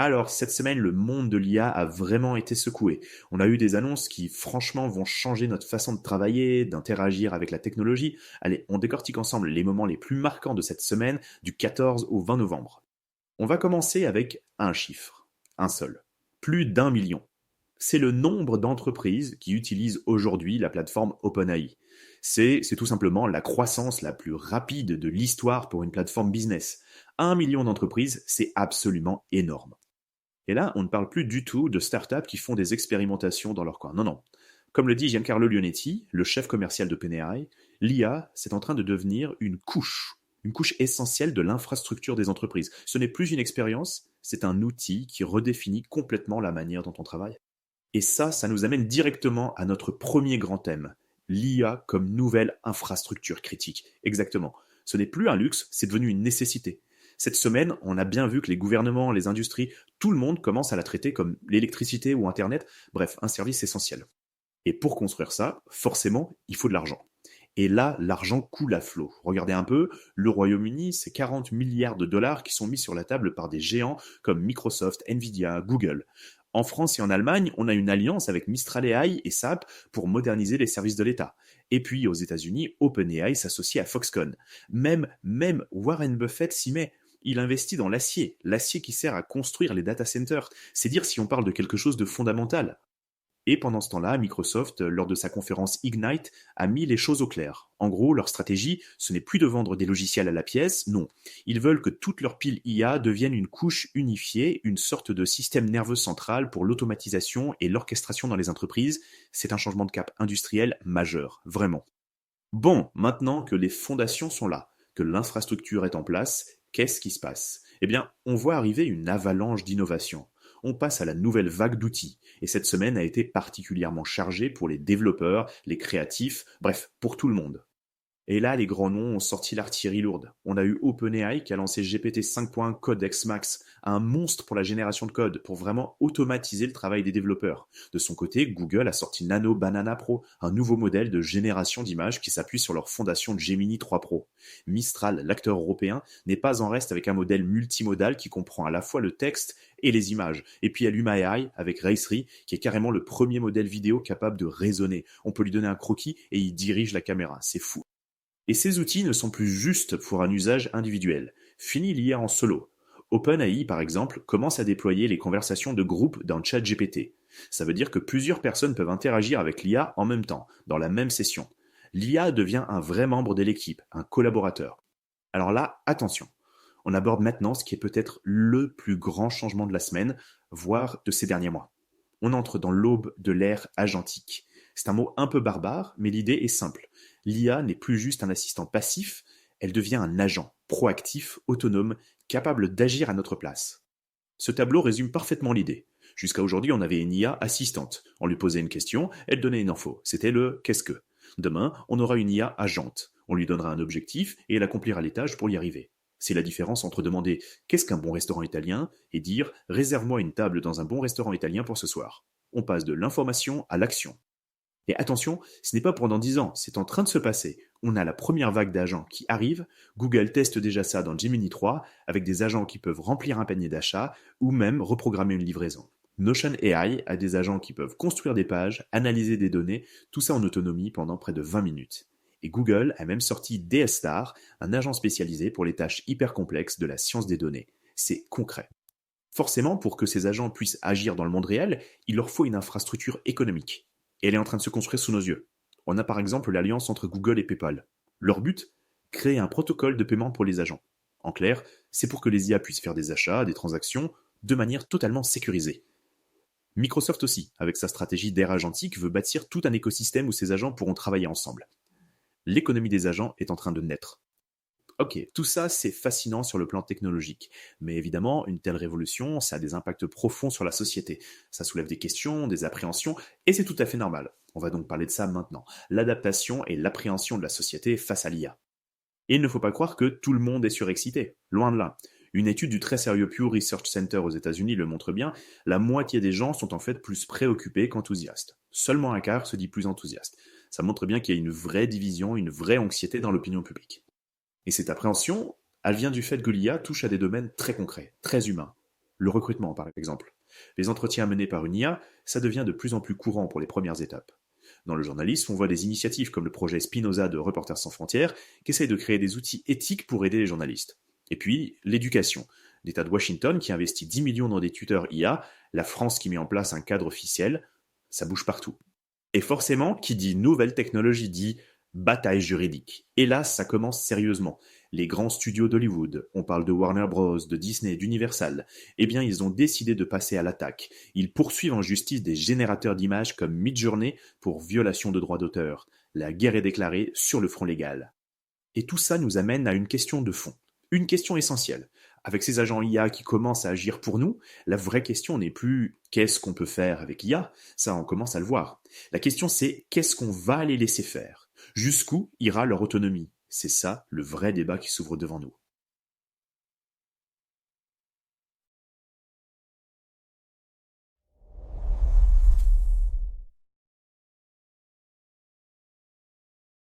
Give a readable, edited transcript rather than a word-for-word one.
Alors, cette semaine, le monde de l'IA a vraiment été secoué. On a eu des annonces qui, franchement, vont changer notre façon de travailler, d'interagir avec la technologie. Allez, on décortique ensemble les moments les plus marquants de cette semaine, du 14 au 20 novembre. On va commencer avec un chiffre, un seul. Plus d'1 million. C'est le nombre d'entreprises qui utilisent aujourd'hui la plateforme OpenAI. C'est tout simplement la croissance la plus rapide de l'histoire pour une plateforme business. 1 million d'entreprises, c'est absolument énorme. Et là, on ne parle plus du tout de startups qui font des expérimentations dans leur coin. Non, non. Comme le dit Giancarlo Leonetti, le chef commercial de OpenAI, l'IA, c'est en train de devenir une couche essentielle de l'infrastructure des entreprises. Ce n'est plus une expérience, c'est un outil qui redéfinit complètement la manière dont on travaille. Et ça nous amène directement à notre premier grand thème, l'IA comme nouvelle infrastructure critique. Exactement. Ce n'est plus un luxe, c'est devenu une nécessité. Cette semaine, on a bien vu que les gouvernements, les industries, tout le monde commence à la traiter comme l'électricité ou Internet, bref, un service essentiel. Et pour construire ça, forcément, il faut de l'argent. Et là, l'argent coule à flot. Regardez un peu, le Royaume-Uni, c'est 40 milliards de dollars qui sont mis sur la table par des géants comme Microsoft, Nvidia, Google. En France et en Allemagne, on a une alliance avec Mistral AI et SAP pour moderniser les services de l'État. Et puis aux États-Unis, OpenAI s'associe à Foxconn. Même Warren Buffett s'y met. Il investit dans l'acier qui sert à construire les data centers. C'est dire si on parle de quelque chose de fondamental. Et pendant ce temps-là, Microsoft, lors de sa conférence Ignite, a mis les choses au clair. En gros, leur stratégie, ce n'est plus de vendre des logiciels à la pièce, non. Ils veulent que toutes leurs piles IA deviennent une couche unifiée, une sorte de système nerveux central pour l'automatisation et l'orchestration dans les entreprises. C'est un changement de cap industriel majeur, vraiment. Bon, maintenant que les fondations sont là, que l'infrastructure est en place, qu'est-ce qui se passe? Eh bien, on voit arriver une avalanche d'innovation. On passe à la nouvelle vague d'outils, et cette semaine a été particulièrement chargée pour les développeurs, les créatifs, bref, pour tout le monde. Et là, les grands noms ont sorti l'artillerie lourde. On a eu OpenAI qui a lancé GPT 5.1 Codex Max, un monstre pour la génération de code, pour vraiment automatiser le travail des développeurs. De son côté, Google a sorti Nano Banana Pro, un nouveau modèle de génération d'images qui s'appuie sur leur fondation Gemini 3 Pro. Mistral, l'acteur européen, n'est pas en reste avec un modèle multimodal qui comprend à la fois le texte et les images. Et puis il y a l'HumaAI avec Ray3, qui est carrément le premier modèle vidéo capable de raisonner. On peut lui donner un croquis et il dirige la caméra. C'est fou. Et ces outils ne sont plus juste pour un usage individuel. Fini l'IA en solo. OpenAI, par exemple, commence à déployer les conversations de groupe dans ChatGPT. Ça veut dire que plusieurs personnes peuvent interagir avec l'IA en même temps, dans la même session. L'IA devient un vrai membre de l'équipe, un collaborateur. Alors là, attention. On aborde maintenant ce qui est peut-être le plus grand changement de la semaine, voire de ces derniers mois. On entre dans l'aube de l'ère agentique. C'est un mot un peu barbare, mais l'idée est simple. L'IA n'est plus juste un assistant passif, elle devient un agent, proactif, autonome, capable d'agir à notre place. Ce tableau résume parfaitement l'idée. Jusqu'à aujourd'hui, on avait une IA assistante. On lui posait une question, elle donnait une info. C'était le qu'est-ce que. Demain, on aura une IA agente. On lui donnera un objectif et elle accomplira les tâches pour y arriver. C'est la différence entre demander qu'est-ce qu'un bon restaurant italien et dire réserve-moi une table dans un bon restaurant italien pour ce soir. On passe de l'information à l'action. Et attention, ce n'est pas pendant 10 ans, c'est en train de se passer. On a la première vague d'agents qui arrive, Google teste déjà ça dans Gemini 3, avec des agents qui peuvent remplir un panier d'achat ou même reprogrammer une livraison. Notion AI a des agents qui peuvent construire des pages, analyser des données, tout ça en autonomie pendant près de 20 minutes. Et Google a même sorti DSStar, un agent spécialisé pour les tâches hyper complexes de la science des données. C'est concret. Forcément, pour que ces agents puissent agir dans le monde réel, il leur faut une infrastructure économique. Et elle est en train de se construire sous nos yeux. On a par exemple l'alliance entre Google et PayPal. Leur but? Créer un protocole de paiement pour les agents. En clair, c'est pour que les IA puissent faire des achats, des transactions, de manière totalement sécurisée. Microsoft aussi, avec sa stratégie d'ère agentique, veut bâtir tout un écosystème où ces agents pourront travailler ensemble. L'économie des agents est en train de naître. Ok, tout ça c'est fascinant sur le plan technologique, mais évidemment une telle révolution, ça a des impacts profonds sur la société, ça soulève des questions, des appréhensions, et c'est tout à fait normal. On va donc parler de ça maintenant, l'adaptation et l'appréhension de la société face à l'IA. Et il ne faut pas croire que tout le monde est surexcité, loin de là. Une étude du très sérieux Pew Research Center aux États-Unis le montre bien, la moitié des gens sont en fait plus préoccupés qu'enthousiastes. Seulement un quart se dit plus enthousiaste. Ça montre bien qu'il y a une vraie division, une vraie anxiété dans l'opinion publique. Et cette appréhension, elle vient du fait que l'IA touche à des domaines très concrets, très humains. Le recrutement, par exemple. Les entretiens menés par une IA, ça devient de plus en plus courant pour les premières étapes. Dans le journalisme, on voit des initiatives comme le projet Spinoza de Reporters sans frontières qui essayent de créer des outils éthiques pour aider les journalistes. Et puis, l'éducation. L'État de Washington qui investit 10 millions dans des tuteurs IA, la France qui met en place un cadre officiel, ça bouge partout. Et forcément, qui dit nouvelle technologie dit bataille juridique. Et là, ça commence sérieusement. Les grands studios d'Hollywood, on parle de Warner Bros, de Disney, d'Universal, eh bien ils ont décidé de passer à l'attaque. Ils poursuivent en justice des générateurs d'images comme Midjourney pour violation de droits d'auteur. La guerre est déclarée sur le front légal. Et tout ça nous amène à une question de fond. Une question essentielle. Avec ces agents IA qui commencent à agir pour nous, la vraie question n'est plus qu'est-ce qu'on peut faire avec IA, ça on commence à le voir. La question c'est qu'est-ce qu'on va les laisser faire? Jusqu'où ira leur autonomie? C'est ça le vrai débat qui s'ouvre devant nous.